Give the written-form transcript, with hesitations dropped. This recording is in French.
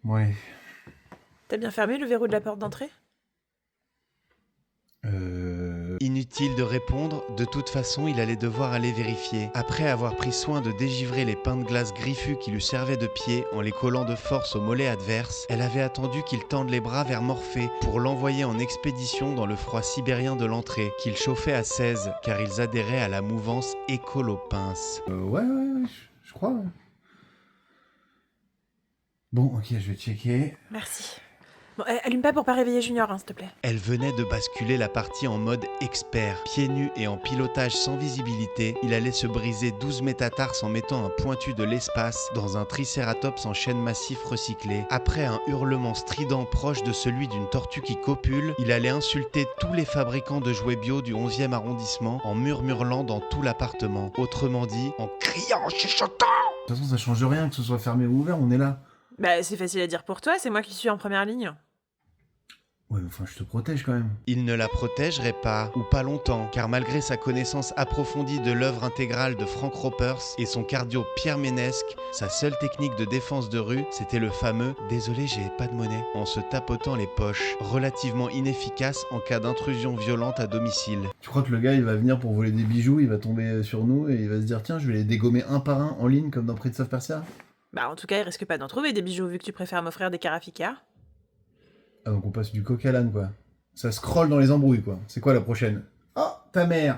Ouais. T'as bien fermé le verrou de la porte d'entrée? Inutile de répondre, de toute façon il allait devoir aller vérifier. Après avoir pris soin de dégivrer les pains de glace griffus qui lui servaient de pied en les collant de force au mollet adverse, elle avait attendu qu'il tende les bras vers Morphée pour l'envoyer en expédition dans le froid sibérien de l'entrée, qu'il chauffait à 16 car ils adhéraient à la mouvance écolo-pince. Ouais, je crois. Ouais. Bon, ok, je vais checker. Merci. Bon, allume pas pour pas réveiller Junior, s'il te plaît. Elle venait de basculer la partie en mode expert. Pieds nus et en pilotage sans visibilité, il allait se briser 12 métatarses en mettant un pointu de l'espace dans un tricératops en chêne massif recyclé. Après un hurlement strident proche de celui d'une tortue qui copule, il allait insulter tous les fabricants de jouets bio du 11e arrondissement en murmurant dans tout l'appartement. Autrement dit, en criant en chuchotant. De toute façon, ça change rien que ce soit fermé ou ouvert, on est là. Bah, c'est facile à dire pour toi, c'est moi qui suis en première ligne. Ouais, mais enfin, je te protège quand même. Il ne la protégerait pas, ou pas longtemps, car malgré sa connaissance approfondie de l'œuvre intégrale de Frank Ropers et son cardio Pierre Ménesque, sa seule technique de défense de rue, c'était le fameux « désolé, j'ai pas de monnaie » en se tapotant les poches, relativement inefficace en cas d'intrusion violente à domicile. Tu crois que le gars, il va venir pour voler des bijoux, il va tomber sur nous et il va se dire tiens, je vais les dégommer un par un en ligne comme dans Prince of Persia? Bah, en tout cas, il risque pas d'en trouver des bijoux vu que tu préfères m'offrir des caraficas. Ah, donc on passe du coq à l'âne, quoi. Ça scrolle dans les embrouilles, quoi. C'est quoi la prochaine? Oh, ta mère!